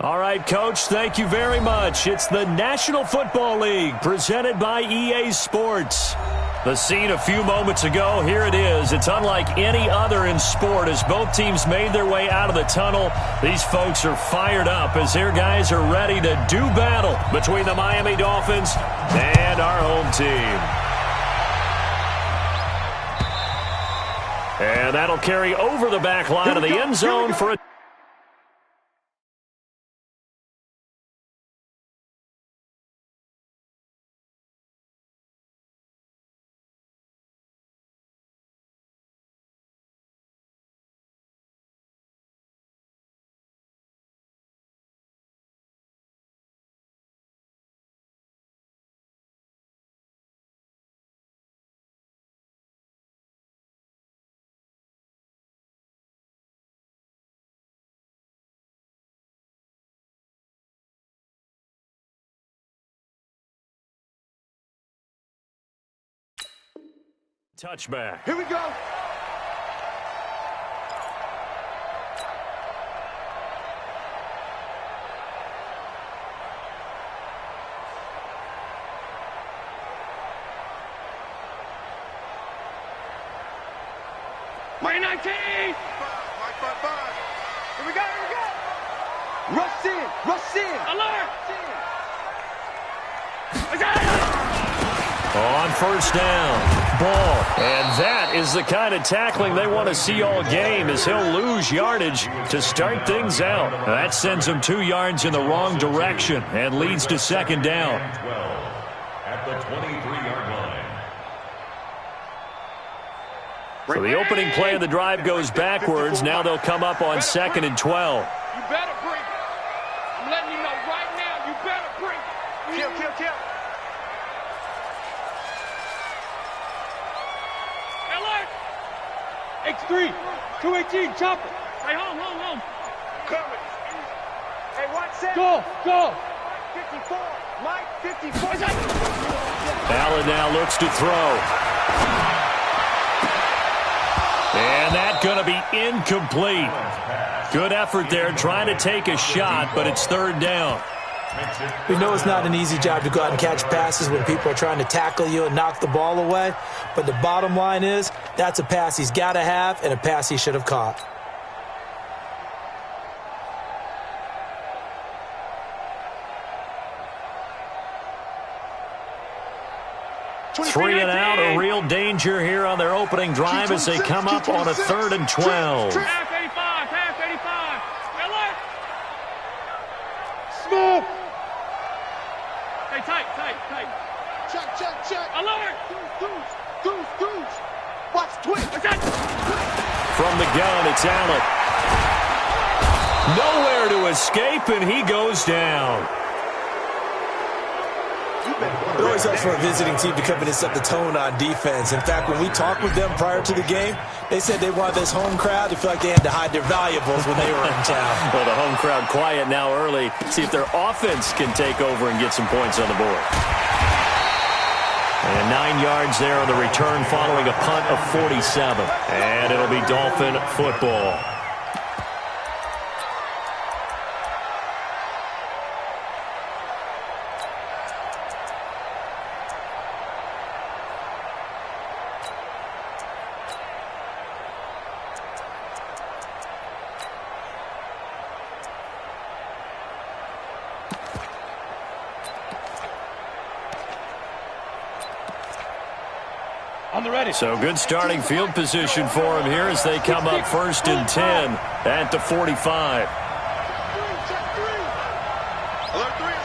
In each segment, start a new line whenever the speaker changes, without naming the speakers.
All right, Coach, thank you very much. It's the National Football League presented by EA Sports. The scene a few moments ago, here it is. It's unlike any other in sport as both teams made their way out of the tunnel. These folks are fired up as their guys are ready to do battle between the Miami Dolphins and our home team. And that'll carry over the back line of the end zone for a touchback.
Here we go. My 19. Here we go. Rush in. Alert.
On first down, ball. And that is the kind of tackling they want to see all game as he'll lose yardage to start things out. That sends him 2 yards in the wrong direction and leads to second down.
12 at the 23-yard line.
So the opening play of the drive goes backwards. Now they'll come up on 2nd and 12.
You better bring it. I'm letting you know right now, you better bring it. Kill. X3, 218, chopper. Hey, home. Coming. Hey, watch that. Go. 54, Mike, 54.
Allen now looks to throw. And that's going to be incomplete. Good effort there trying to take a shot, but it's third down.
We know it's not an easy job to go out and catch passes when people are trying to tackle you and knock the ball away. But the bottom line is that's a pass he's got to have and a pass he should have caught.
Three and out, a real danger here on their opening drive as they come up on a 3rd and 12.
Half 85. Alert. Smooth. Hey, tight. Check. Alert. Goose. Watch, twitch.
From the gun, it's Allen. Nowhere to escape, and he goes down.
It always helps for a visiting team to come in and set the tone on defense. In fact, when we talked with them prior to the game, they said they wanted this home crowd to feel like they had to hide their valuables when they were in town.
Well, the home crowd quiet now early. See if their offense can take over and get some points on the board. And 9 yards there on the return following a punt of 47. And it'll be Dolphin football. So good starting field position for him here as they come up 1st and 10 at the 45.
Alert three.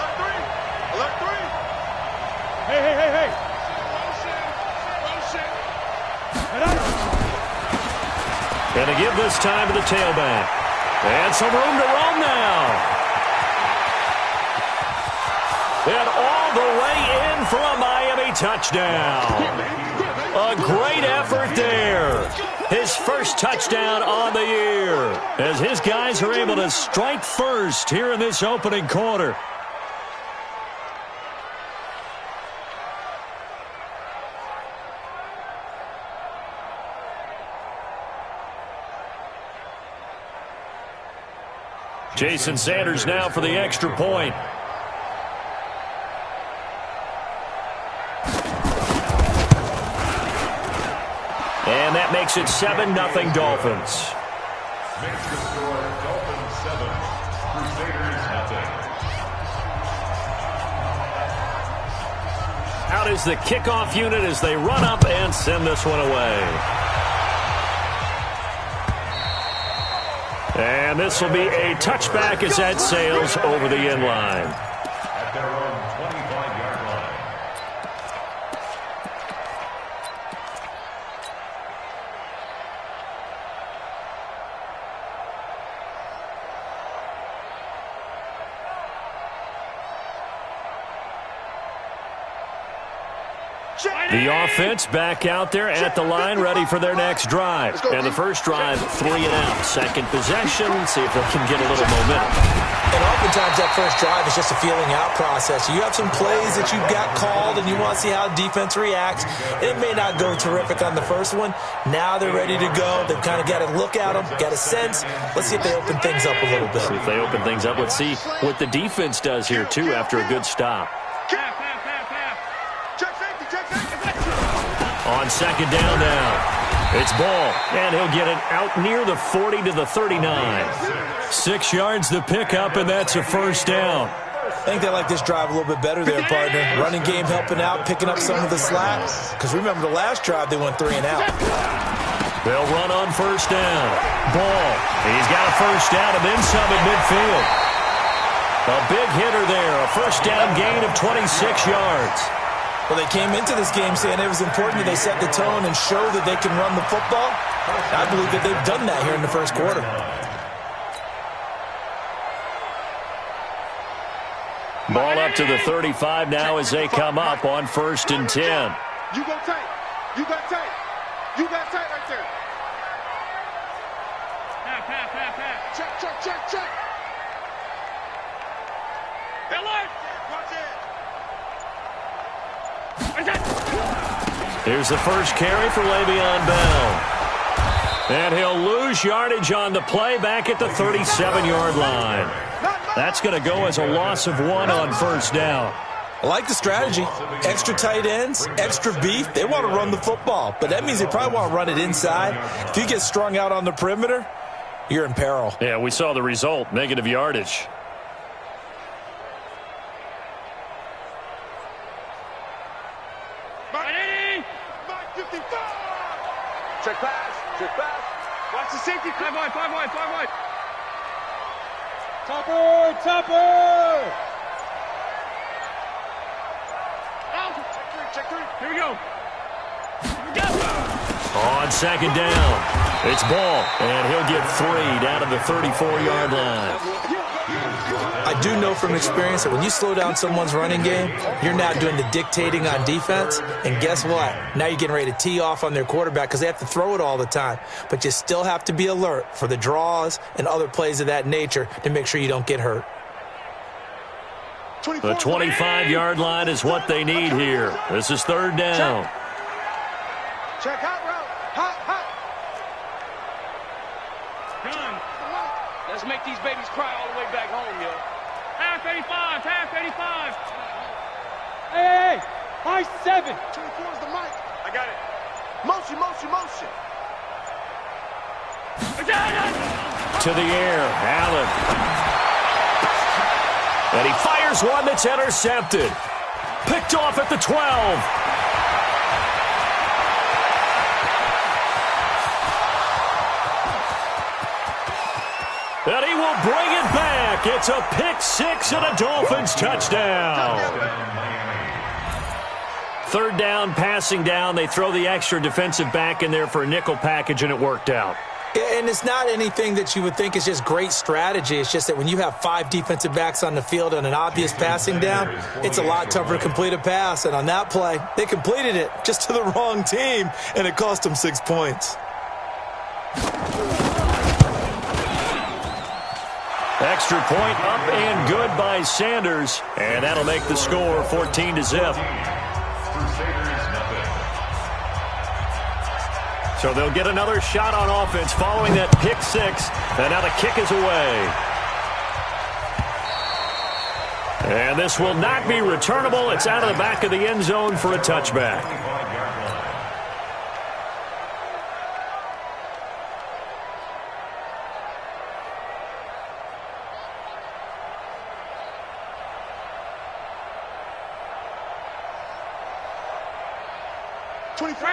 Hey.
Gonna give this time to the tailback. And some room to roam now. And all the way in for a Miami touchdown. A great effort there. His first touchdown on the year as his guys are able to strike first here in this opening quarter. Jason Sanders now for the extra point. And that makes it 7-0 Dolphins.
Makes the score Dolphins 7, Crusaders nothing.
Out is the kickoff unit as they run up and send this one away. And this will be a touchback as that sails over the end line.
At their own 25-yard line.
The offense back out there at the line, ready for their next drive. And the first drive, 3 and out. Second possession, see if they can get a little momentum.
And oftentimes that first drive is just a feeling out process. You have some plays that you've got called and you want to see how the defense reacts. It may not go terrific on the first one. Now they're ready to go. They've kind of got to look at them, got a sense. Let's see if they open things up a little bit.
See if they open things up. Let's see what the defense does here, too, after a good stop. On second down now, it's Ball, and he'll get it out near the 40 to the 39. 6 yards the pickup, and that's a first down.
I think they like this drive a little bit better there, partner. Running game helping out, picking up some of the slack. Because remember the last drive, they went 3 and out.
They'll run on first down. Ball, he's got a first down and then some at midfield. A big hitter there, a first down gain of 26 yards.
Well, they came into this game saying it was important that they set the tone and show that they can run the football. I believe that they've done that here in the first quarter.
Ball up to the 35 now as they come up on 1st and 10.
You go tight. You got tight. You got tight right there. Pass. Check.
Here's the first carry for Le'Veon Bell. And he'll lose yardage on the play back at the 37-yard line. That's going to go as a loss of 1 on first down.
I like the strategy. Extra tight ends, extra beef. They want to run the football, but that means they probably want to run it inside. If you get strung out on the perimeter, you're in peril.
Yeah, we saw the result, negative yardage.
Check pass. Watch the safety. 5 wide. Topper. Check three. Here we go.
On second down, it's Ball, and he'll get 3 down to the 34-yard line.
I do know from experience that when you slow down someone's running game, you're now doing the dictating on defense. And guess what? Now you're getting ready to tee off on their quarterback because they have to throw it all the time. But you still have to be alert for the draws and other plays of that nature to make sure you don't get hurt.
The 25-yard line is what they need here. This is 3rd down.
Check hot route. Hot. Done. Let's make these babies cry all the way back home, yo. Half 85. Hey. High 7. 24 is the mic. I got it. Motion.
To the air, Allen. And he fires one that's intercepted. Picked off at the 12. And he will bring it back. It's a pick 6 and a Dolphins touchdown. 3rd down, passing down. They throw the extra defensive back in there for a nickel package, and it worked out.
And it's not anything that you would think is just great strategy. It's just that when you have 5 defensive backs on the field and an obvious passing down, it's a lot tougher to complete a pass. And on that play, they completed it just to the wrong team, and it cost them 6 points.
Extra point up and good by Sanders, and that'll make the score 14-0. So they'll get another shot on offense following that pick 6, and now the kick is away. And this will not be returnable. It's out of the back of the end zone for a touchback.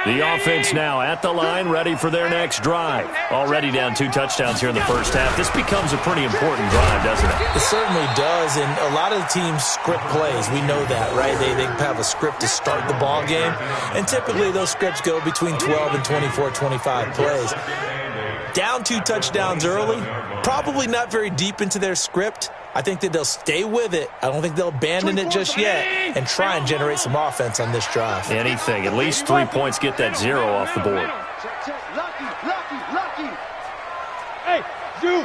The offense now at the line, ready for their next drive. Already down 2 touchdowns here in the first half. This becomes a pretty important drive, doesn't it?
It certainly does, and a lot of the teams script plays. We know that, right? They have a script to start the ball game, and typically those scripts go between 12 and 24, 25 plays. Down 2 touchdowns early, probably not very deep into their script. I think that they'll stay with it. I don't think they'll abandon it just yet and try and generate some offense on this drive.
Anything. At least 3 points, get that 0 off the board.
Lucky. Hey, you.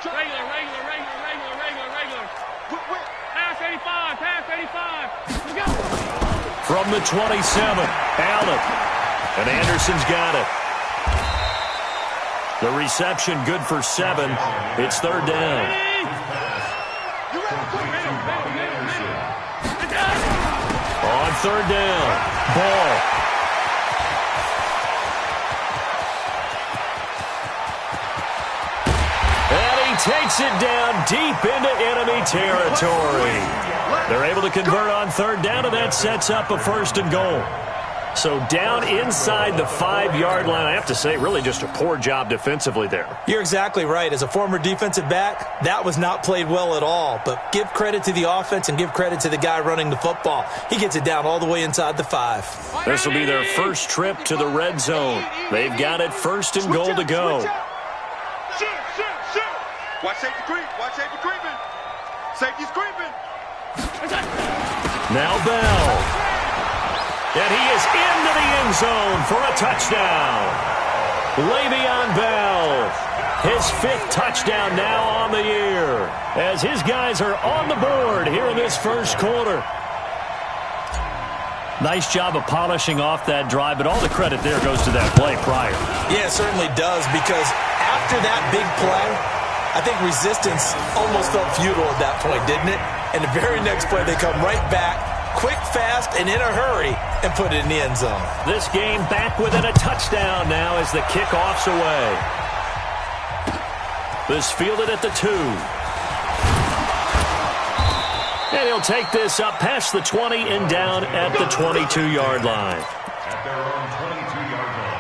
Regular. Pass 85. Let's go.
From the 27, Allen. And Anderson's got it. The reception good for 7. It's 3rd down. On 3rd down, Ball. And he takes it down deep into enemy territory. They're able to convert on 3rd down, and that sets up a 1st and goal. So down inside the 5-yard line, I have to say, really just a poor job defensively there.
You're exactly right. As a former defensive back, that was not played well at all. But give credit to the offense and give credit to the guy running the football. He gets it down all the way inside the 5.
This will be their first trip to the red zone. They've got it 1st and goal to go.
Shoot. Watch safety creeping. Safety's creeping.
Now Bell. And he is into the end zone for a touchdown. Le'Veon Bell, his 5th touchdown now on the year, as his guys are on the board here in this first quarter. Nice job of polishing off that drive, but all the credit there goes to that play prior.
Yeah, it certainly does, because after that big play, I think resistance almost felt futile at that point, didn't it? And the very next play, they come right back, quick, fast, and in a hurry, and put it in the end zone.
This game back within a touchdown now as the kickoff's away. This fielded at the 2. And he'll take this up past the 20 and down at the 22-yard line.
At their own 22-yard line.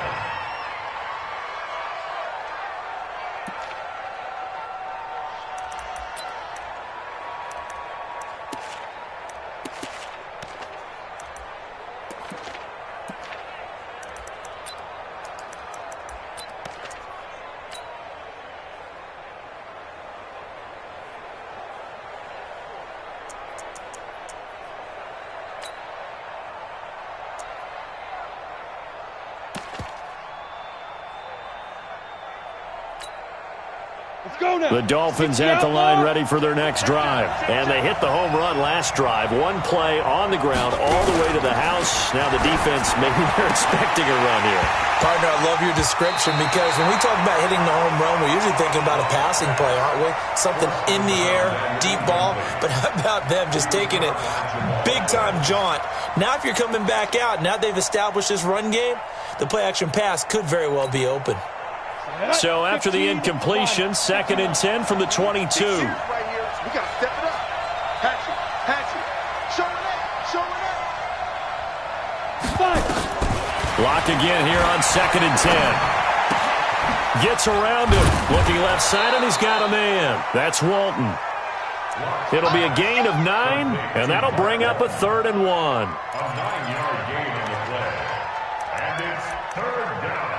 The Dolphins at the line ready for their next drive. And they hit the home run last drive. 1 play on the ground all the way to the house. Now the defense, maybe they're expecting a run here.
Partner, I love your description, because when we talk about hitting the home run, we're usually thinking about a passing play, aren't we? Something in the air, deep ball. But how about them just taking it big-time jaunt? Now if you're coming back out, now they've established this run game, the play-action pass could very well be open.
So after the incompletion, 2nd and 10 from the 22.
We got to step it up. Patch it. Show it up.
Blocked again here on 2nd and 10. Gets around him. Looking left side, and he's got a man. That's Walton. It'll be a gain of 9, and that'll bring up a 3rd and 1.
A 9-yard gain on the play. And it's 3rd down.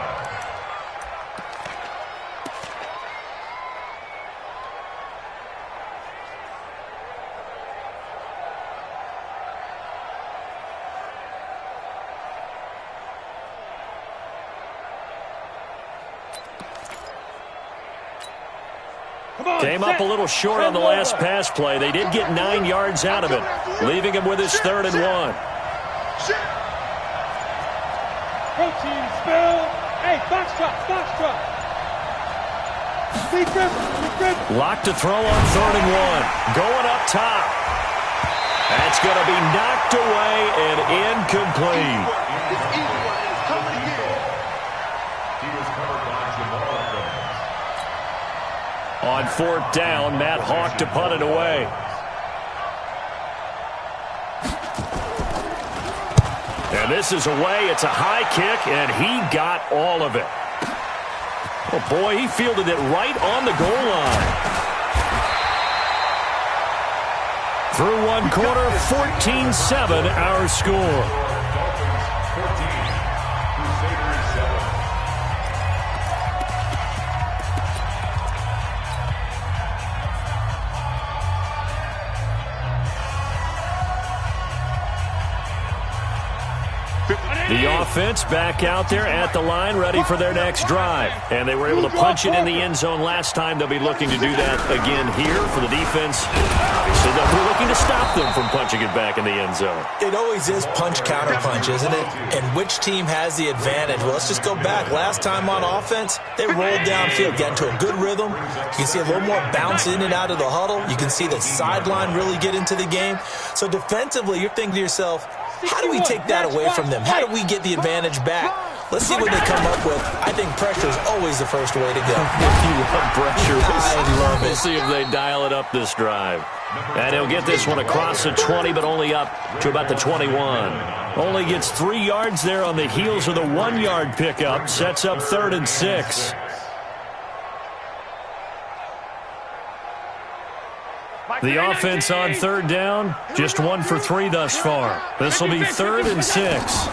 Came up a little short on the last pass play. They did get 9 yards out of it, leaving him with his 3rd and 1.
Protein spill. Hey, box truck.
Locked to throw on 3rd and 1. Going up top. It's going to be knocked away and incomplete.
It's easy work. It's coming again.
He was covered by Jamal Fienz.
On fourth down, Matt Hawk to punt it away. And this is away. It's a high kick, and he got all of it. Oh, boy, he fielded it right on the goal line. Through one quarter, 14-7 our score.
Dolphins 14, Crusaders 7.
The offense back out there at the line, ready for their next drive. And they were able to punch it in the end zone last time. They'll be looking to do that again here for the defense. Obviously, they'll be looking to stop them from punching it back in the end zone.
It always is punch-counter-punch, isn't it? And which team has the advantage? Well, let's just go back. Last time on offense, they rolled downfield, got into a good rhythm. You can see a little more bounce in and out of the huddle. You can see the sideline really get into the game. So defensively, you're thinking to yourself, how do we take that away from them? How do we get the advantage back? Let's see what they come up with. I think pressure is always the first way to go.
You love pressure.
I love it.
We'll see if they dial it up this drive. And he'll get this one across the 20, but only up to about the 21. Only gets 3 yards there on the heels of the 1-yard pickup. Sets up 3rd and 6. The offense on 3rd down, just 1 for 3 thus far. This will be 3rd and 6.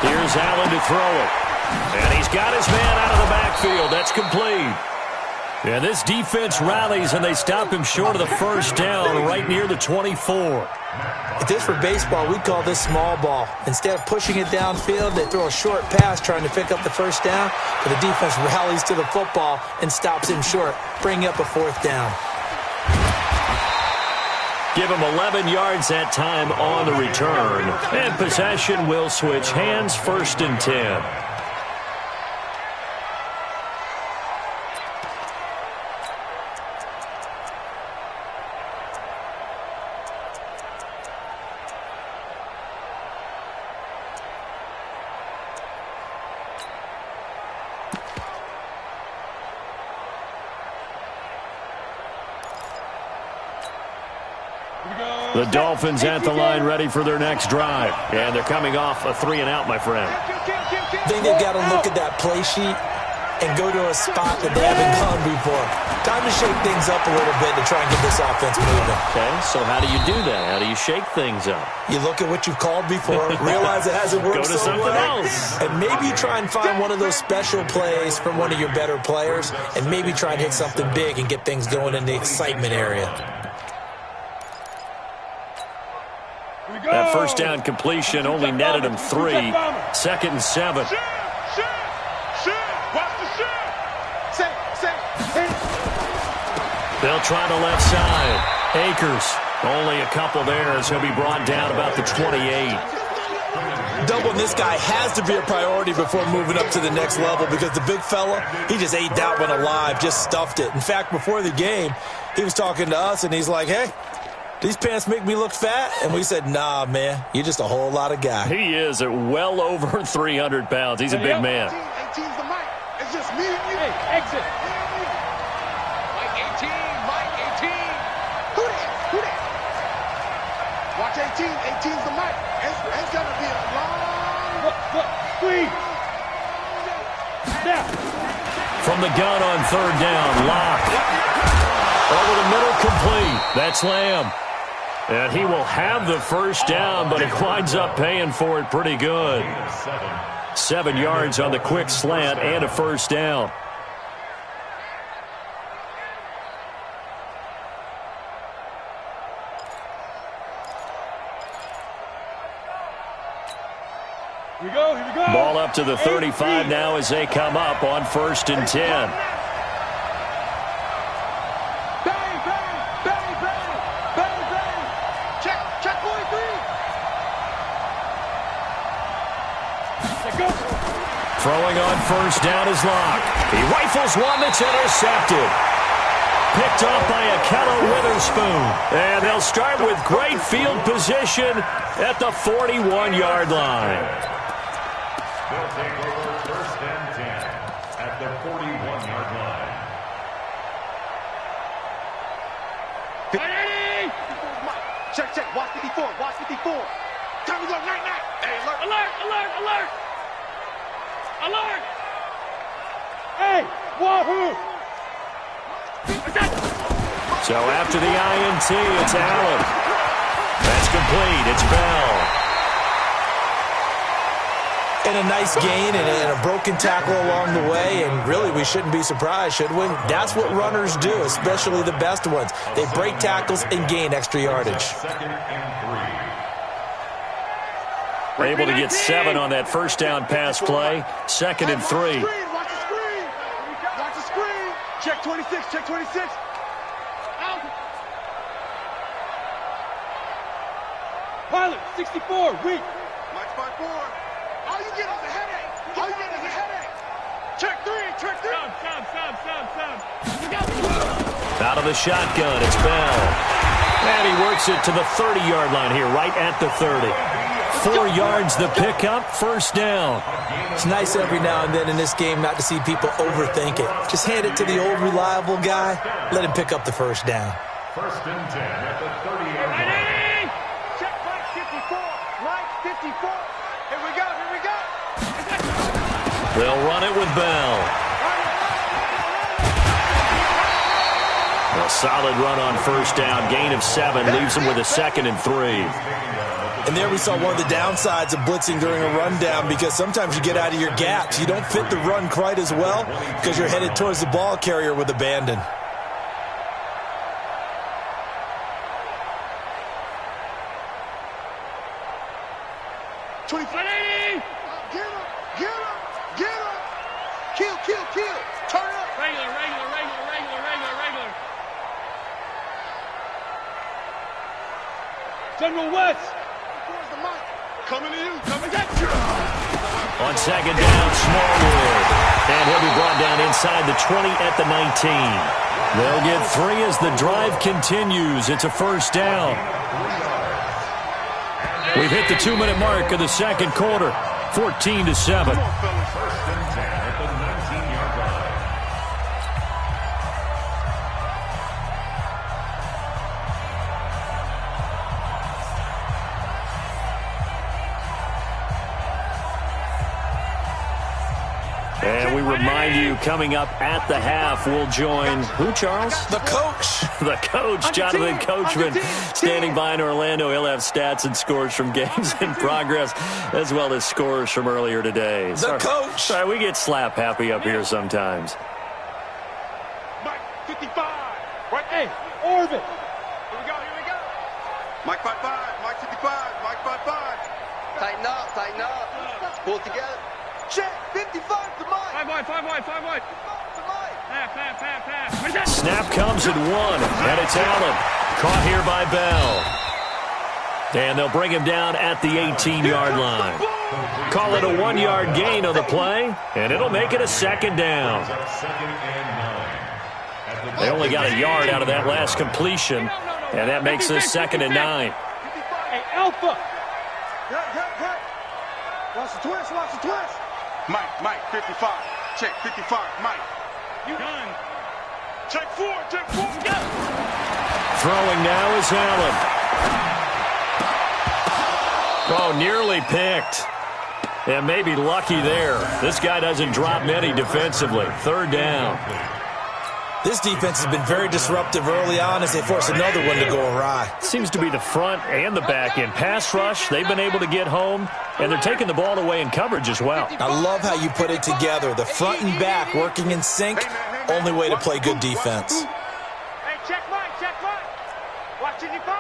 Here's Allen to throw it. And he's got his man out of the backfield. That's complete. And this defense rallies, and they stop him short of the first down right near the 24.
If this were baseball, we'd call this small ball. Instead of pushing it downfield, they throw a short pass trying to pick up the first down, but the defense rallies to the football and stops him short, bringing up a 4th down.
Give him 11 yards that time on the return. And possession will switch hands, 1st and 10. The Dolphins at the line ready for their next drive. And they're coming off a 3-and-out, my friend.
I think they've got to look at that play sheet and go to a spot that they haven't gone before. Time to shake things up a little bit to try and get this offense moving.
Okay, so how do you do that? How do you shake things up?
You look at what you've called before, realize it hasn't worked
Go to
so
something
well,
else.
and maybe you try and find one of those special plays from one of your better players, and maybe try and hit something big and get things going in the excitement area.
That first down completion only netted him 3. 2nd and 7. They'll try the left side. Akers, only a couple there as he'll be brought down about the 28.
Doubling this guy has to be a priority before moving up to the next level because the big fella, he just ate that one alive, just stuffed it. In fact, before the game, he was talking to us, and he's like, hey, these pants make me look fat? And we said, nah, man, you're just a whole lot of guy.
He is at well over 300 pounds. He's a big man.
18's the mic. It's just me and you. Hey, exit. Mike 18, Mike 18. Who that? Who that? Watch 18. 18's the mic. It's going to be a long... Look, squeeze. Now.
From the gun on 3rd down, Locke. Over the middle, complete. That's Lamb. And he will have the first down, but he winds up paying for it pretty good. 7 yards on the quick slant and a first down.
Here we go, here we go.
Ball up to the 35 now as they come up on 1st and 10. Throwing on 1st down is Locke. He rifles one that's intercepted. picked off by Akello Witherspoon. And they'll start with great field position at the 41-yard line.
They'll take over first and 10 at the 41-yard line.
Check, check. Watch 54. Watch 54. Time to go. Night, night. Hey, alert. Alert, alert, alert. Alert. Hey, wahoo.
So after the INT, it's Allen. That's complete. It's Bell.
And a nice gain and a broken tackle along the way, and really we shouldn't be surprised, should we? That's what runners do, especially the best ones. They break tackles and gain extra yardage.
Second and 3.
We're able to get 7 on that first down pass play. Second and 3.
Watch the screen. Watch the screen. Check 26. Check 26. Out. Pilot, 64. Weak. Mike's 5-4. All you get is a headache. All you get is a headache. Check 3. Check 3. Stop.
Out of the shotgun, it's Bell. And he works it to the 30-yard line here, right at the 30. 4 yards the pickup, first down.
It's nice every now and then in this game not to see people overthink it. Just hand it to the old reliable guy. Let him pick up the first down.
First and 10 at the 30-yard line.
Check Mike 54. Mike 54. Here we go. Here we go.
They'll run it with Bell. A solid run on first down. Gain of 7 leaves them with a second and 3.
And there we saw one of the downsides of blitzing during a rundown, because sometimes you get out of your gaps. You don't fit the run quite as well because you're headed towards the ball carrier with abandon.
Get him! Get him! Get him! Kill, kill, kill! Turn up! Regular. General West! Where's the mic? Coming to you! Coming at you!
On second down, Smallwood. And he'll be brought down inside the 20 at the 19. They'll get 3 as the drive continues. It's a first down. We've hit the 2-minute mark of the second quarter. 14-7.
First and 10 at the 19-yard line.
And we remind you, coming up at the half, we'll join who, Charles?
The coach.
The coach, Jonathan Coachman, standing by in Orlando. He'll have stats and scores from games in progress, as well as scores from earlier today.
The coach.
Sorry, we get slap happy up here sometimes.
Mike 55. Right, hey, orbit. Here we go. Mike 55. Mike 55. Mike 55.
Tighten up. Pull it together.
Check 55 to Mike.
5 wide.
To Mike.
Pass.
Snap comes at 1, and it's Allen. Caught here by Bell. And they'll bring him down at the 18-yard line. Call it a 1-yard gain on the play, and it'll make it a second down.
Second and 9.
They only got a yard out of that last completion, and that makes this second and 9.
Hey, Alpha. Good. Watch the twist. Mike 55. Check 55. Mike. You done. Check 4. Go.
Throwing now is Allen. Oh, nearly picked. And maybe lucky there. This guy doesn't drop many defensively. Third down.
This defense has been very disruptive early on as they force another one to go awry.
Seems to be the front and the back end. Pass rush, they've been able to get home, and they're taking the ball away in coverage as well.
I love how you put it together. The front and back working in sync. Only way to play good defense.
Hey, check Mike. Watch 55.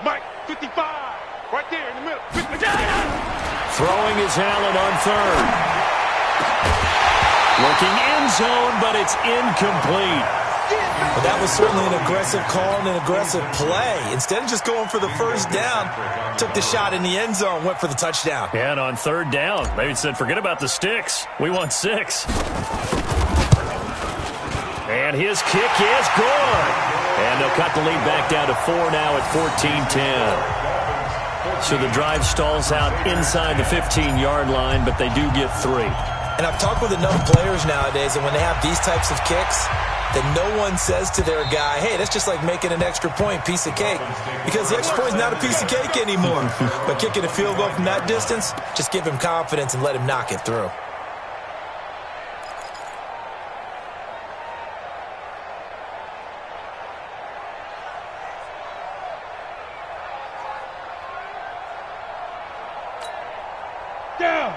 Mike 55. Right there in the middle.
Throwing is Allen on third. Looking end zone, but it's incomplete.
But that was certainly an aggressive call and an aggressive play. Instead of just going for the first down, took the shot in the end zone, went for the touchdown.
And on third down, they said, forget about the sticks. We want 6. And his kick is good. And they'll cut the lead back down to 4 now at 14-10. So the drive stalls out inside the 15-yard line, but they do get 3.
And I've talked with enough players nowadays, and when they have these types of kicks, that no one says to their guy, hey, that's just like making an extra point, piece of cake. Because the extra point is not a piece of cake anymore. But kicking a field goal from that distance, just give him confidence and let him knock it through.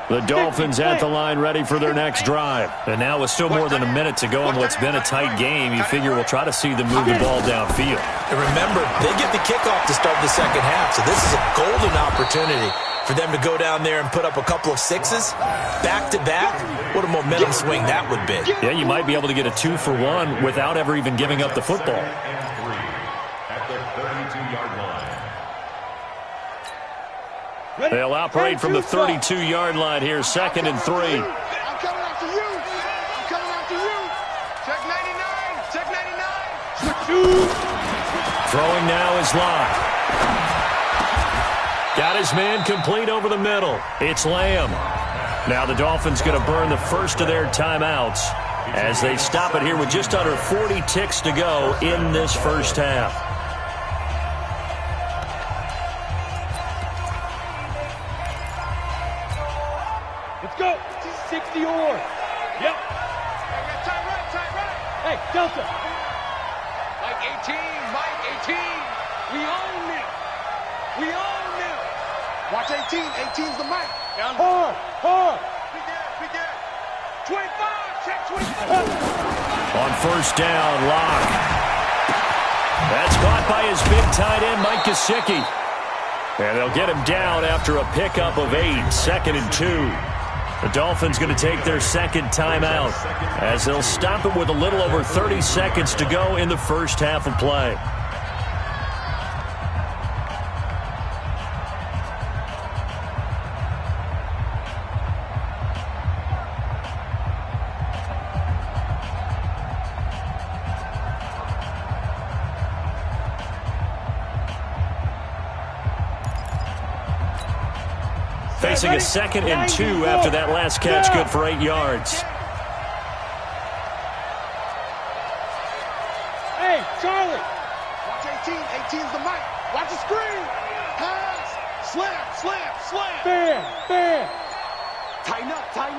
The Dolphins at the line ready for their next drive. And now with still more than a minute to go in what's been a tight game, you figure we'll try to see them move the ball downfield.
And remember, they get the kickoff to start the second half, so this is a golden opportunity for them to go down there and put up a couple of sixes back-to-back. What a momentum swing that would be.
Yeah, you might be able to get a 2-for-1 without ever even giving up the football.
At the 32-yard line.
They'll operate from the 32-yard line here, 2nd and 3.
I'm coming after you. I'm coming after you. Check 99. Check 99.
Throwing now is Locke. Got his man complete over the middle. It's Lamb. Now the Dolphins going to burn the first of their timeouts as they stop it here with just under 40 ticks to go in this first half.
Go. 60 or. Yep. Tight right. Hey, Delta. Mike 18. We own it. Watch 18. 18's the mic. Hard. We get. 25. Check 25.
On first down, Locke. That's caught by his big tight end, Mike Gesicki. And they'll get him down after a pickup of 8, 2nd and 2. The Dolphins going to take their second timeout as they'll stop it with a little over 30 seconds to go in the first half of play. Facing a 2nd and 2 after that last catch, good for 8 yards.
Hey, Charlie. Watch 18. 18's the mic. Watch the screen. Pass. Slam. Fan. Tighten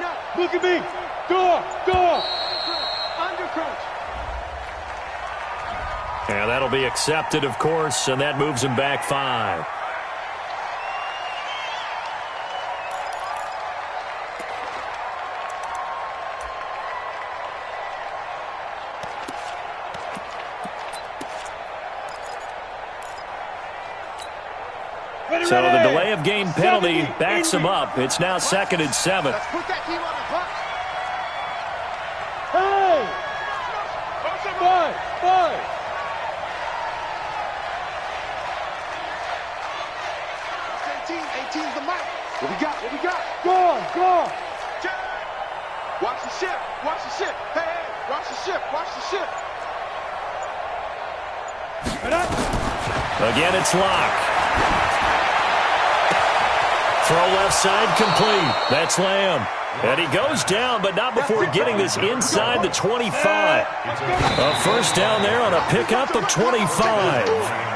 up. Look at me. Door. Under crunch.
And that'll be accepted, of course, and that moves him back 5. So the delay of game penalty backs him up. It's now 2nd and 7.
Let's put that team on the clock. Hey! 5. 18's the mic. What we got? Go on. Watch the ship. Hey, watch the ship.
Again, it's Locke. Throw left side complete. That's Lamb. And he goes down, but not before getting this inside the 25. A first down there on a pickup of 25.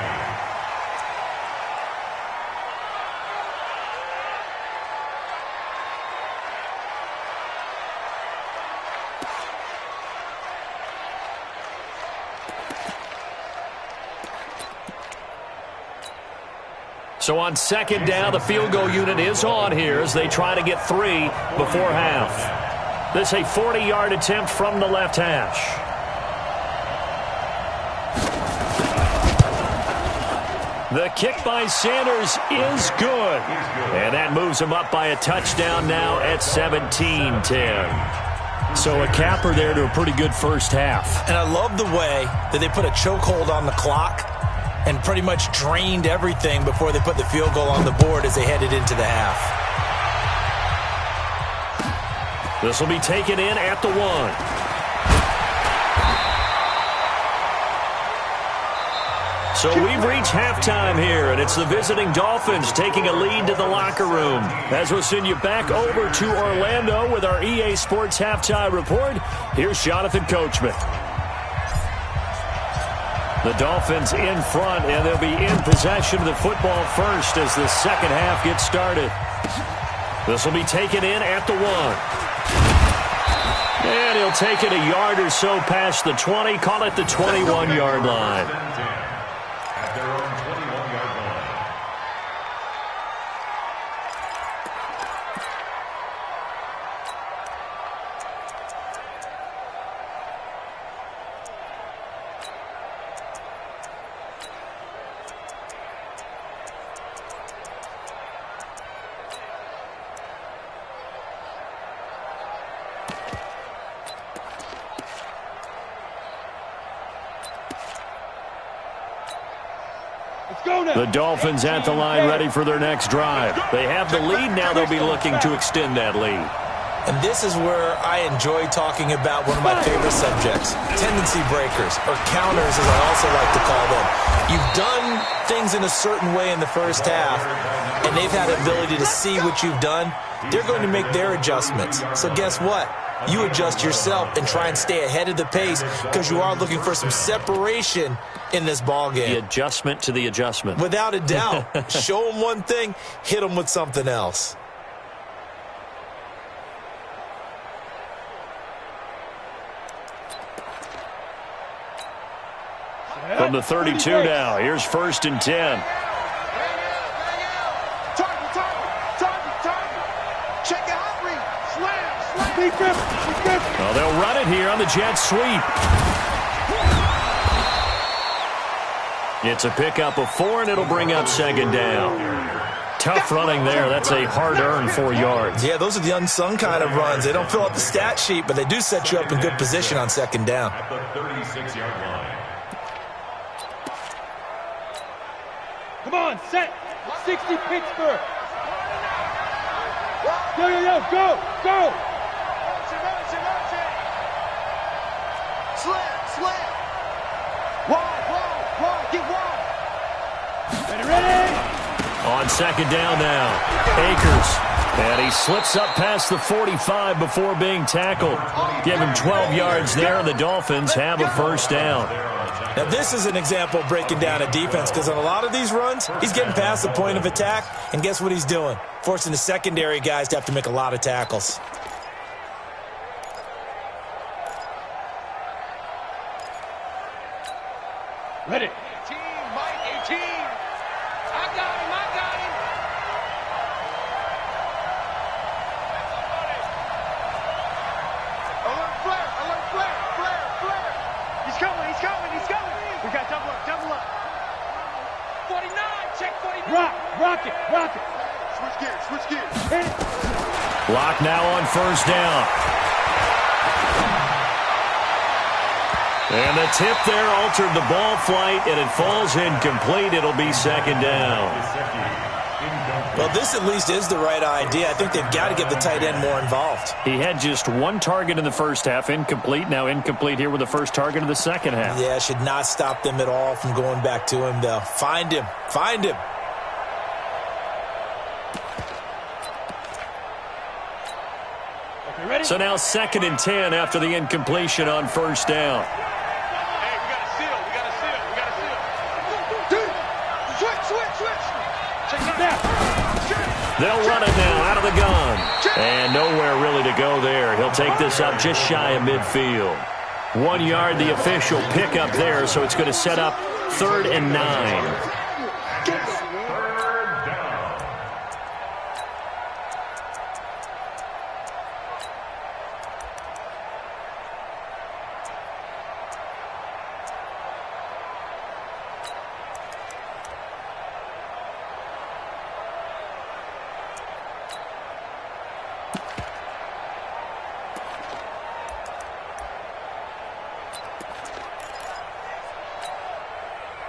So on 2nd down, the field goal unit is on here as they try to get 3 before half. This is a 40-yard attempt from the left hash. The kick by Sanders is good. And that moves him up by a touchdown now at 17-10. So a capper there to a pretty good first half.
And I love the way that they put a chokehold on the clock and pretty much drained everything before they put the field goal on the board as they headed into the half.
This will be taken in at the 1. So we've reached halftime here, and it's the visiting Dolphins taking a lead to the locker room. As we'll send you back over to Orlando with our EA Sports Halftime Report, here's Jonathan Coachman. The Dolphins in front, and they'll be in possession of the football first as the second half gets started. This will be taken in at the 1. And he'll take it a yard or so past the 20, call it the 21-yard line.
At their own 21-yard line.
The Dolphins at the line ready for their next drive. They have the lead. Now they'll be looking to extend that lead.
And this is where I enjoy talking about one of my favorite subjects, tendency breakers, or counters as I also like to call them. You've done things in a certain way in the first half, and they've had the ability to see what you've done. They're going to make their adjustments. So guess what? You adjust yourself and try and stay ahead of the pace because you are looking for some separation in this ball game.
The adjustment to the adjustment.
Without a doubt. Show them one thing, hit them with something else.
From the 32 now, here's 1st and 10. Well, they'll run it here on the jet sweep. It's a pickup of 4, and it'll bring up 2nd down. Tough running there. That's a hard-earned 4 yards.
Yeah, those are the unsung kind of runs. They don't fill up the stat sheet, but they do set you up in good position on 2nd down.
At the 36-yard line.
Come on, set. 60 Pittsburgh. Yo, yo, yo, go, go.
Slam. Wide, get wide.
Ready.
On 2nd down now, Akers. And he slips up past the 45 before being tackled. Give him 12 yards there, and the Dolphins have a 1st down.
Now, this is an example of breaking down a defense because on a lot of these runs, he's getting past the point of attack, and guess what he's doing? Forcing the secondary guys to have to make a lot of tackles.
Ready.
18, Mike, 18. I got him. Alert flare.
He's coming. We got double up.
49, check 49.
Rock it.
Switch gears.
Hit it.
Block now on 1st down. And the tip there altered the ball flight, and it falls incomplete. It'll be 2nd down.
Well, this at least is the right idea. I think they've got to get the tight end more involved.
He had just 1 target in the first half, incomplete. Now incomplete here with the first target of the second half.
Yeah, should not stop them at all from going back to him, though. Find him.
Okay, ready?
So now 2nd and 10 after the incompletion on 1st down.
Hey, we got a seal. Switch. Check it out.
They'll run it now out of the gun. And nowhere really to go there. He'll take this up just shy of midfield. 1 yard, the official pickup there, so it's going to set up 3rd and 9.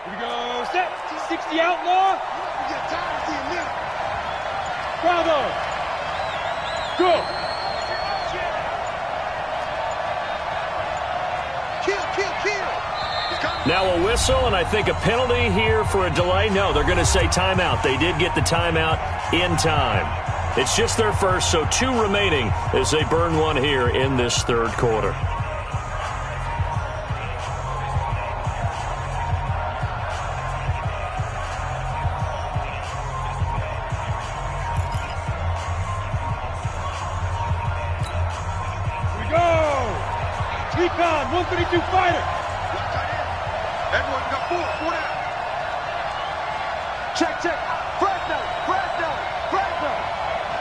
Here we go. Set. 60 outlaw.
We got time to see him now.
Bravo. Go.
Kill. He's coming.
Now a whistle, and I think a penalty here for a delay. No, they're going to say timeout. They did get the timeout in time. It's just their first, so 2 remaining as they burn one here in this third quarter.
Here we go! Recon, 132 fighter! Everyone got 4 down. Check. Fresno.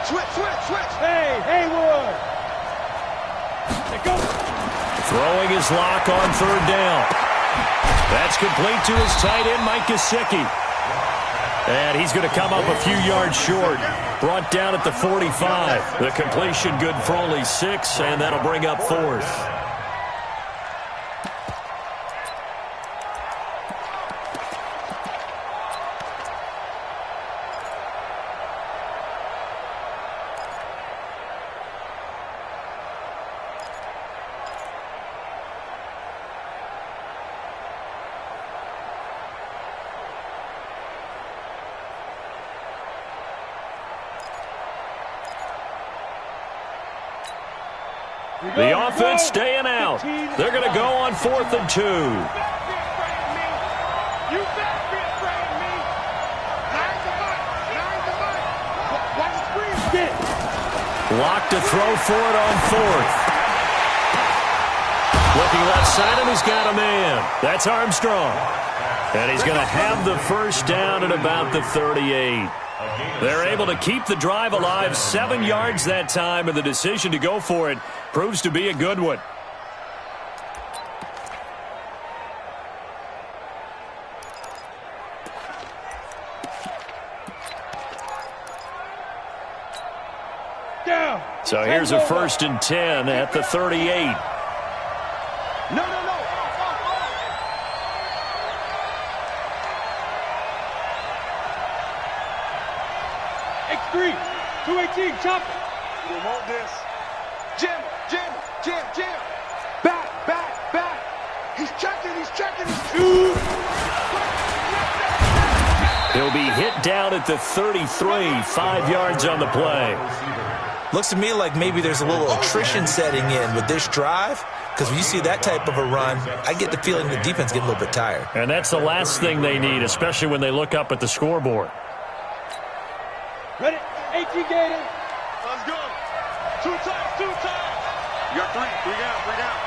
Switch. Hey, Haywood. There goes.
Throwing his lock on third down. That's complete to his tight end, Mike Gesicki. And he's going to come up a few yards short. Brought down at the 45. The completion good for only 6, and that'll bring up 4th. The offense staying out. They're going to go on 4th and 2.
You better be afraid of me. Nine to mine. Watch the screen. Get it.
Lock to throw for it on 4th. Looking left side, and he's got a man. That's Armstrong. And he's going to have the first down at about the 38. They're able to keep the drive alive, 7 yards that time, and the decision to go for it proves to be a good one.
Down.
So here's a 1st and 10 at the 38.
No. X3, 218, chop it. We want this. Jam. Back. He's checking.
He'll be hit down at the 33, 5 yards on the play.
Looks to me like maybe there's a little attrition setting in with this drive, because when you see that type of a run, I get the feeling the defense getting a little bit tired.
And that's the last thing they need, especially when they look up at the scoreboard.
Ready? 18 Gator. Let's go. 2 times. You got 3 down.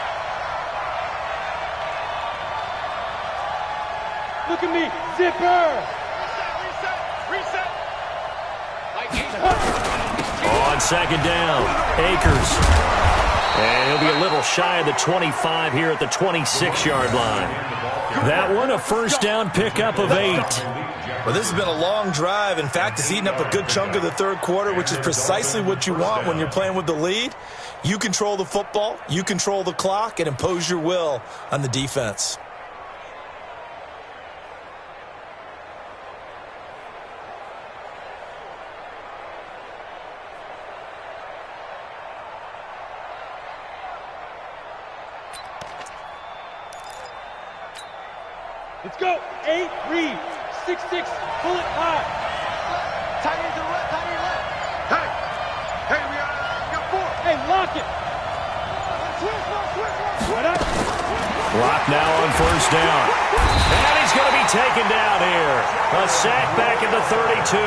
Look at me. Zipper. Reset.
On 2nd down, Akers. And he'll be a little shy of the 25 here at the 26-yard line. That one, a first down pickup of 8.
Well, this has been a long drive. In fact, it's eaten up a good chunk of the third quarter, which is precisely what you want when you're playing with the lead. You control the football, you control the clock, and impose your will on the defense.
Let's go. 8 read. 6-6. Pull it high. Tight end to the left. Hey, we got 4. Hey, lock it. Switch.
Clock now on first down. And he's going to be taken down here. A sack back at the 32.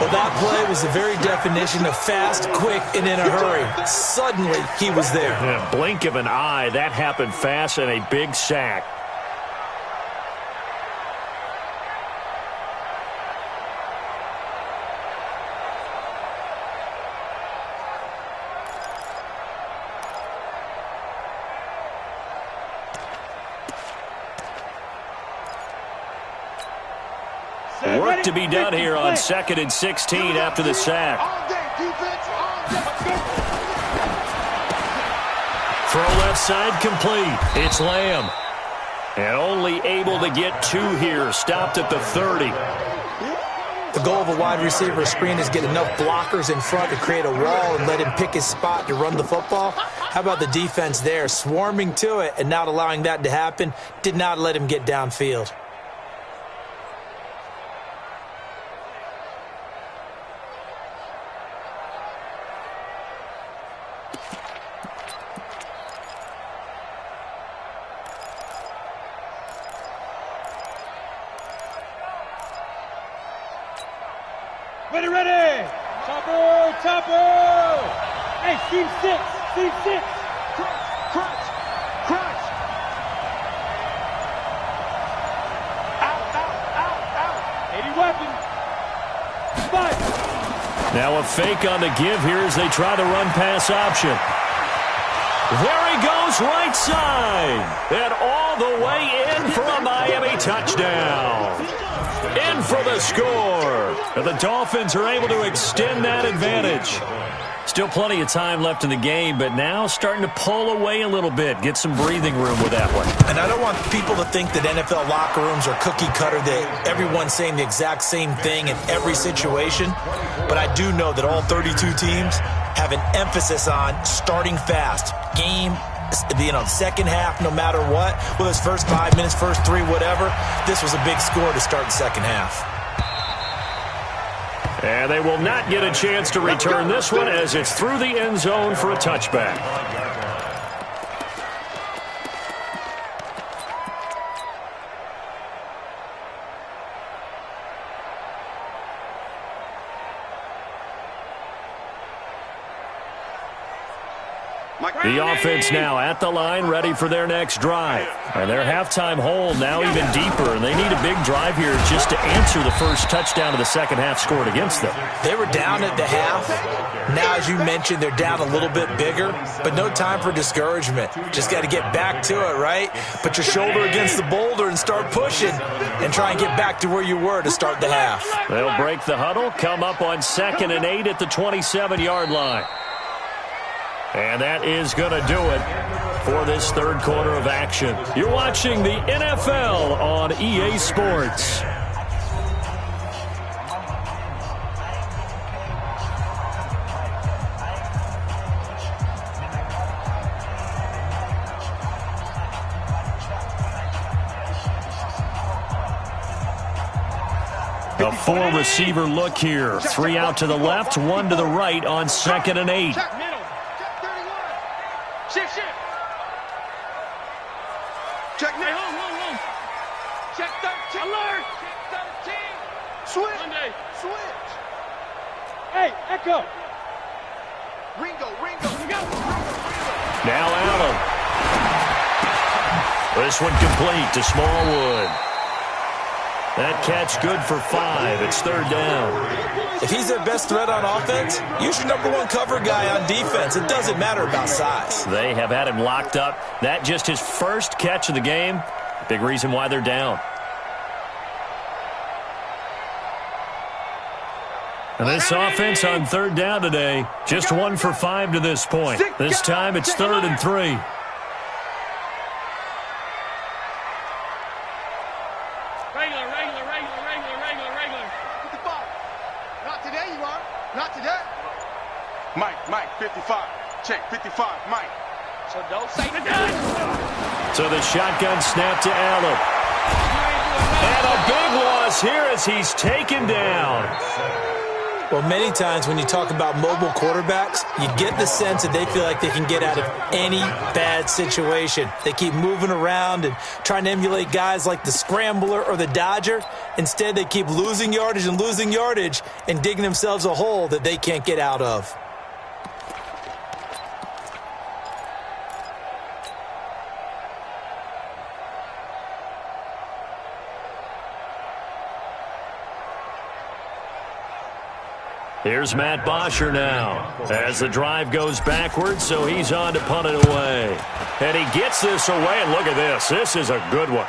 Well, that play was the very definition of fast, quick, and in a hurry. Suddenly, he was there.
In a blink of an eye, that happened fast, and a big sack. Work to be done here on 2nd and 16 after the sack. Throw left side complete. It's Lamb. And only able to get 2 here. Stopped at the 30.
The goal of a wide receiver screen is get enough blockers in front to create a wall and let him pick his spot to run the football. How about the defense there, swarming to it and not allowing that to happen? Did not let him get downfield.
Ready, ready! Chopper, chopper! Hey, seam six, seam six! Crunch, crunch, crunch! Out, out, out, out! 80 weapon! Fight!
Now a fake on the give here as they try to run pass option. There he goes, right side. And all the way in for a Miami touchdown. In for the score. And the Dolphins are able to extend that advantage. Still plenty of time left in the game, but now starting to pull away a little bit. Get some breathing room with that one.
And I don't want people to think that NFL locker rooms are cookie cutter, that everyone's saying the exact same thing in every situation. But I do know that all 32 teams have an emphasis on starting fast. Game, second half, no matter what. Whether it's first 5 minutes, first 3, whatever. This was a big score to start the second half.
And they will not get a chance to return this one as it's through the end zone for a touchback. The offense now at the line, ready for their next drive. And their halftime hole now even deeper, and they need a big drive here just to answer the first touchdown of the second half scored against them.
They were down at the half. Now, as you mentioned, they're down a little bit bigger, but no time for discouragement. Just got to get back to it, right? Put your shoulder against the boulder and start pushing and try and get back to where you were to start the half.
They'll break the huddle, come up on 2nd and 8 at the 27-yard line. And that is going to do it for this third quarter of action. You're watching the NFL on EA Sports. A 4-receiver look here. 3 out to the left, 1 to the right on 2nd and 8.
Shift, shift. Check now. Home. Check 13. Alert. Check 13.
Switch.
Monday.
Switch. Hey, Echo. Ringo.
Now Allen. This one complete to Smallwood. That catch good for 5. It's 3rd down.
If he's their best threat on offense, use your #1 cover guy on defense. It doesn't matter about size.
They have had him locked up. That just his first catch of the game. Big reason why they're down. And this offense on 3rd down today, just 1 for 5 to this point. This time it's 3rd and 3.
Mike, 55. Check, 55, Mike.
So don't say the done.
So the shotgun snap to Allen. And a big loss here as he's taken down.
Well, many times when you talk about mobile quarterbacks, you get the sense that they feel like they can get out of any bad situation. They keep moving around and trying to emulate guys like the Scrambler or the Dodger. Instead, they keep losing yardage and digging themselves a hole that they can't get out of.
Here's Matt Bosher now as the drive goes backwards, so he's on to punt it away. And he gets this away, and look at this. This is a good one.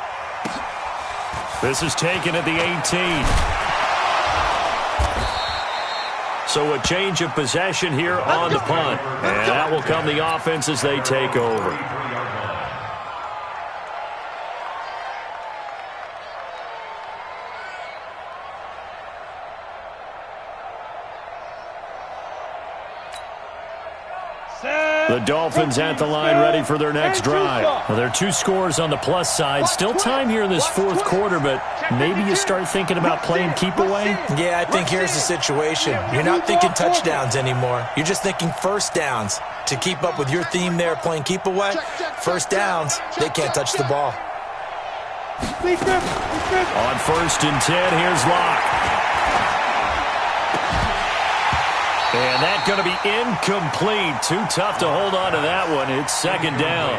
This is taken at the 18. So a change of possession here on the punt. And that will come the offense as they take over. The Dolphins at the line ready for their next drive. Well, there are 2 scores on the plus side. Still time here in this fourth quarter, but maybe you start thinking about playing keep away?
Yeah, I think here's the situation. You're not thinking touchdowns anymore. You're just thinking first downs. To keep up with your theme there, playing keep away, first downs, they can't touch the ball.
On 1st and 10, here's Locke. And that's going to be incomplete. Too tough to hold on to that one. It's 2nd down.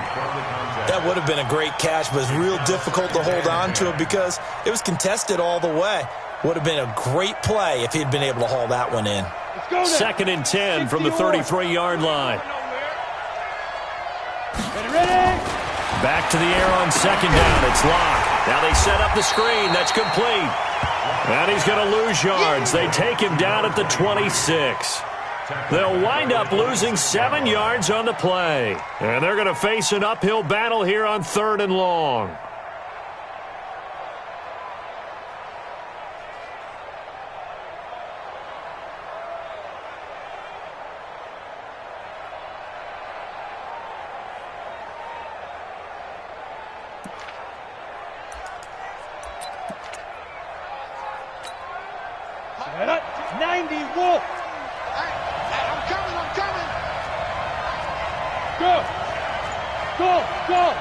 That would have been a great catch, but it's real difficult to hold on to it because it was contested all the way. Would have been a great play if he'd been able to haul that one in.
2nd and 10 from the 33-yard line. Back to the air on 2nd down. It's Locke. Now they set up the screen. That's complete. And he's going to lose yards. They take him down at the 26. They'll wind up losing 7 yards on the play. And they're going to face an uphill battle here on 3rd and long.
Go!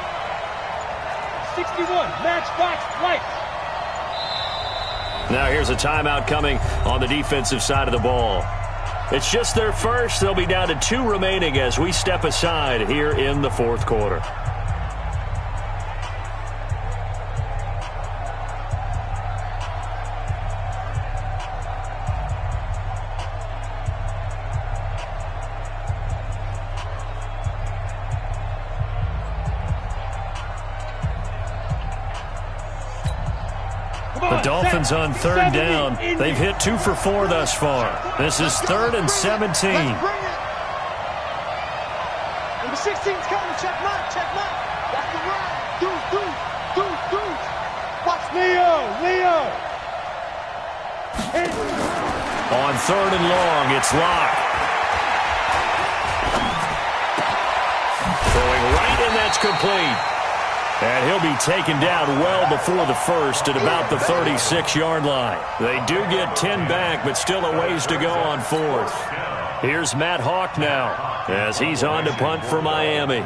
61, matchbox lights.
Now here's a timeout coming on the defensive side of the ball. It's just their first. They'll be down to 2 remaining as we step aside here in the 4th quarter. The Dolphins on 3rd down. They've hit 2 for 4 thus far. This is 3rd and 17.
Number 16's coming. Check mark. That's the run. Do. Watch Leo.
On 3rd and long, it's Locke. Throwing right, and that's complete. And he'll be taken down well before the first at about the 36-yard line. They do get 10 back, but still a ways to go on 4th. Here's Matt Hawk now as he's on to punt for Miami.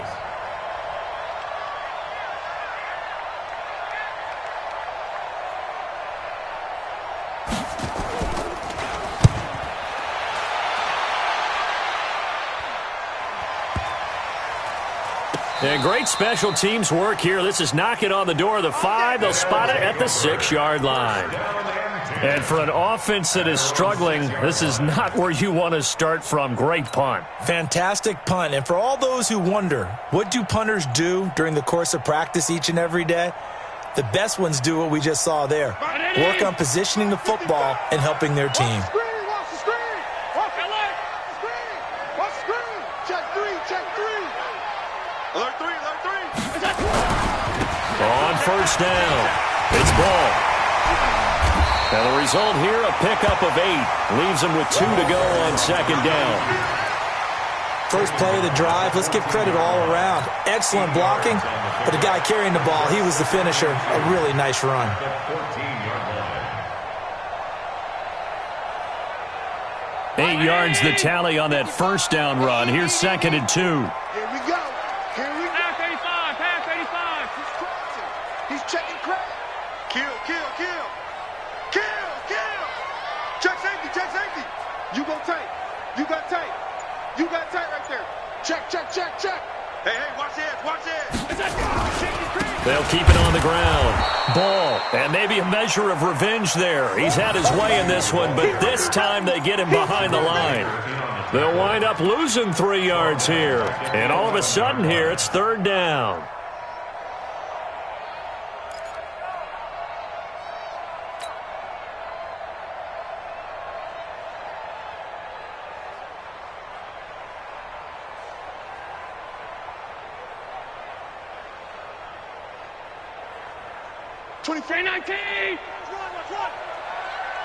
And great special teams work here. This is knocking on the door of the 5. They'll spot it at the 6-yard line. And for an offense that is struggling, this is not where you want to start from. Great punt.
Fantastic punt. And for all those who wonder, what do punters do during the course of practice each and every day? The best ones do what we just saw there. Work on positioning the football and helping their team.
On 1st down, it's Ball. Now the result here, a pickup of 8. Leaves them with 2 to go on 2nd down.
First play of the drive, let's give credit all around. Excellent blocking, but the guy carrying the ball, he was the finisher. A really nice run.
Eight yards the tally on that 1st down run. Here's 2nd and 2.
Here we go. Pass 85. He's crossing. He's checking crack. Kill. Check safety. You got tight right there. Check. Hey, watch this.
They'll keep it on the ground. Ball, and maybe a measure of revenge there. He's had his way in this one, but this time they get him behind the line. They'll wind up losing 3 yards here. And all of a sudden here, it's 3rd down.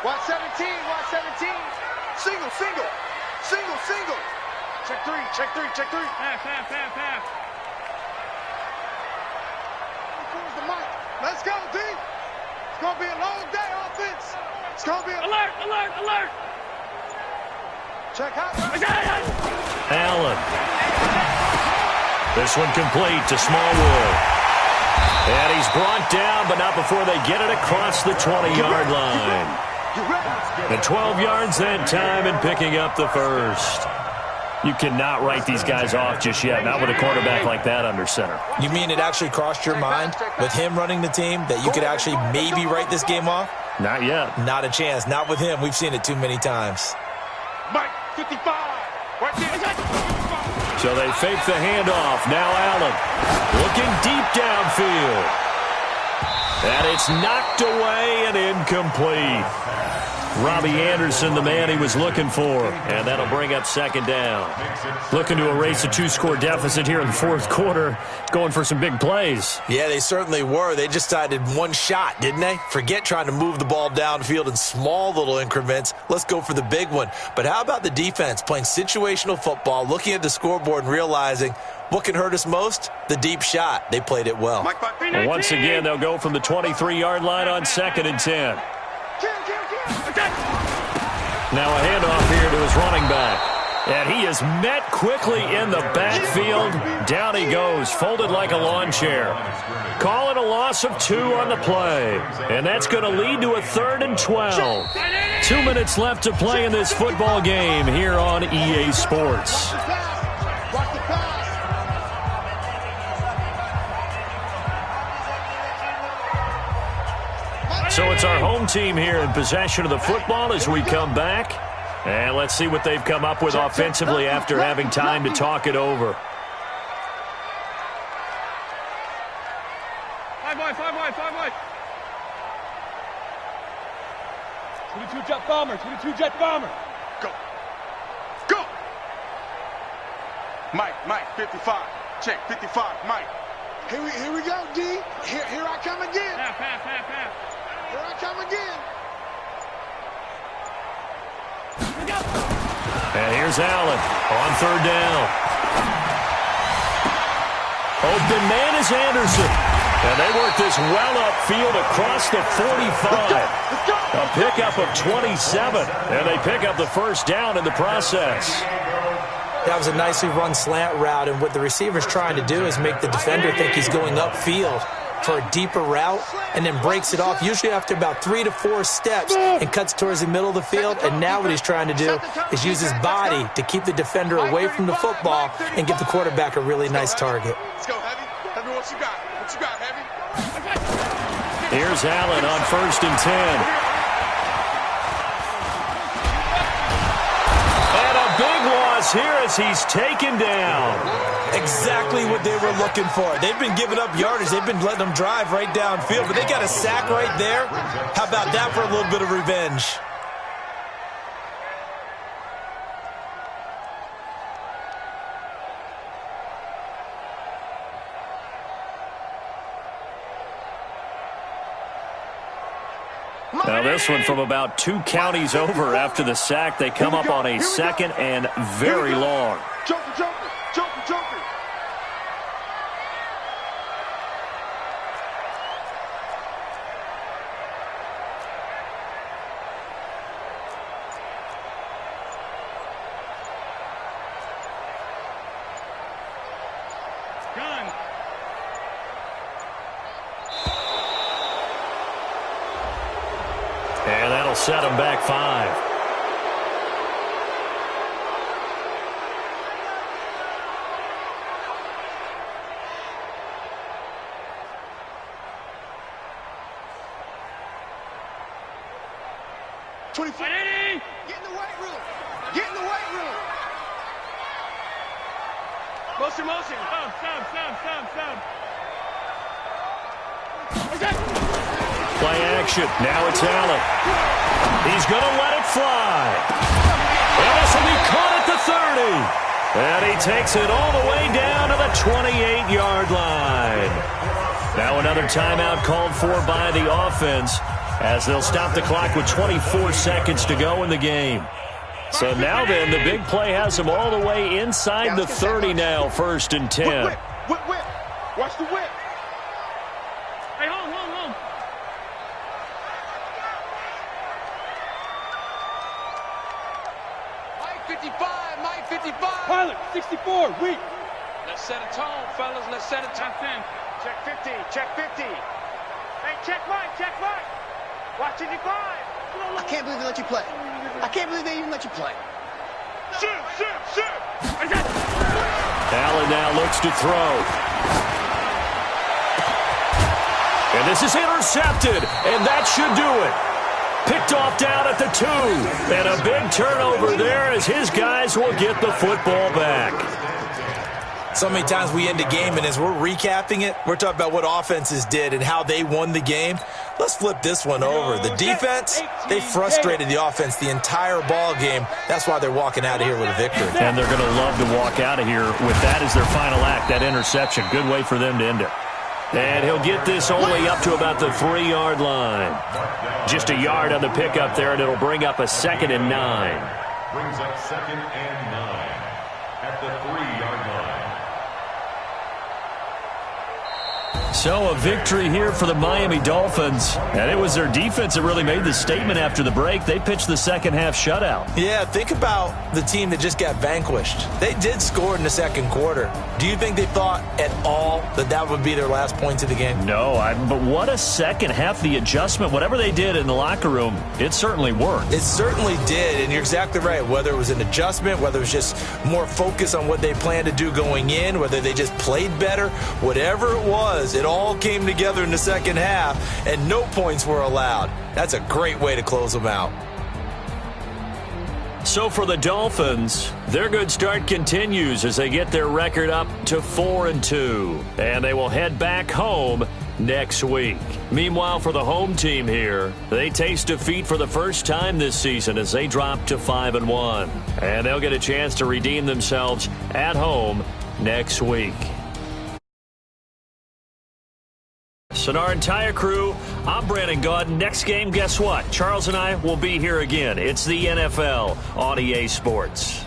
Watch 17. Single. Check three, check three, check three.
Half.
Towards the mic. Let's go, D. It's going to be a long day, offense. It's going to be a...
Alert.
Check out.
Allen. This one complete to Smallwood. And he's brought down, but not before they get it across the 20-yard line. The 12 yards that time and picking up the first. You cannot write these guys off just yet, not with a quarterback like that under center.
You mean it actually crossed your mind with him running the team that you could actually maybe write this game off?
Not yet.
Not a chance. Not with him. We've seen it too many times.
Mike, 55. Right there.
So they fake the handoff. Now Allen looking deep downfield. And it's knocked away and incomplete. Robbie Anderson, the man he was looking for. And that'll bring up second down. Looking to erase a 2-score deficit here in the fourth quarter. Going for some big plays.
Yeah, they certainly were. They just decided one shot, didn't they? Forget trying to move the ball downfield in small little increments. Let's go for the big one. But how about the defense playing situational football, looking at the scoreboard and realizing what can hurt us most? The deep shot. They played it well.
And once again, they'll go from the 23-yard line on 2nd and 10. Now a handoff here to his running back. And he is met quickly in the backfield. Down he goes, folded like a lawn chair. Call it a loss of 2 on the play. And that's going to lead to a 3rd and 12. 2 minutes left to play in this football game here on EA Sports. So it's our home team here in possession of the football as we come back. And let's see what they've come up with offensively after having time to talk it over.
5 wide.
22 jet bomber. Go. Mike, 55. Check, 55, Mike. Here we go, D. Here I come again.
Half.
Here I come again.
And here's Allen on 3rd down. Open man is Anderson. And they work this well upfield across the 45. A pickup of 27. And they pick up the first down in the process.
That was a nicely run slant route, and what the receiver's trying to do is make the defender think he's going upfield for a deeper route and then breaks it off, usually after about 3 to 4 steps, and cuts towards the middle of the field. And now what he's trying to do is use his body to keep the defender away from the football and give the quarterback a really nice target.
Let's go, Heavy. Heavy, what you got, Heavy?
Here's Allen on 1st and 10. Here as he's taken down.
Exactly what they were looking for. They've been giving up yardage. They've been letting them drive right downfield, but they got a sack right there. How about that for a little bit of revenge?
Now this one from about 2 counties over after the sack. They come up on a 2nd and very long.
Joker.
Gun.
And that'll set him back 5.
Get in the weight room. Motion.
Stop.
Play action. Now it's Allen. He's going to let it fly. And this will be caught at the 30. And he takes it all the way down to the 28-yard line. Now another timeout called for by the offense as they'll stop the clock with 24 seconds to go in the game. So now then, the big play has them all the way inside the 30 now, 1st and 10.
Whip. Watch the whip.
Hey, home.
Mike 55.
Pilot, 64, weak. Let's set a tone, fellas. Let's set a tone.
Check 50. Hey, check Mike. Watch 55.
I can't believe they let you play. I can't believe they even let you play.
Shoot.
Allen now looks to throw. And this is intercepted, and that should do it. Picked off down at the 2. And a big turnover there as his guys will get the football back.
So many times we end a game, and as we're recapping it, we're talking about what offenses did and how they won the game. Let's flip this one over. The defense, they frustrated the offense the entire ball game. That's why they're walking out of here with a victory.
And they're going to love to walk out of here with that as their final act, that interception. Good way for them to end it. And he'll get this only up to about the 3-yard line. Just a yard on the pickup there, and it'll bring up a 2nd and 9.
Brings up 2nd and 9 at the 3-yard line.
So a victory here for the Miami Dolphins. And it was their defense that really made the statement after the break. They pitched the second half shutout.
Yeah, think about the team that just got vanquished. They did score in the second quarter. Do you think they thought at all that that would be their last points of the game?
No, but what a second half. The adjustment, whatever they did in the locker room, it certainly worked.
It certainly did, and you're exactly right. Whether it was an adjustment, whether it was just more focus on what they planned to do going in, whether they just played better, whatever it was, it all came together in the second half, and no points were allowed. That's a great way to close them out.
So for the Dolphins, their good start continues as they get their record up to 4-2, and they will head back home next week. Meanwhile, for the home team here, they taste defeat for the first time this season as they drop to 5-1, and they'll get a chance to redeem themselves at home next week. So our entire crew, I'm Brandon Gaudin. Next game, guess what? Charles and I will be here again. It's the NFL on EA Sports.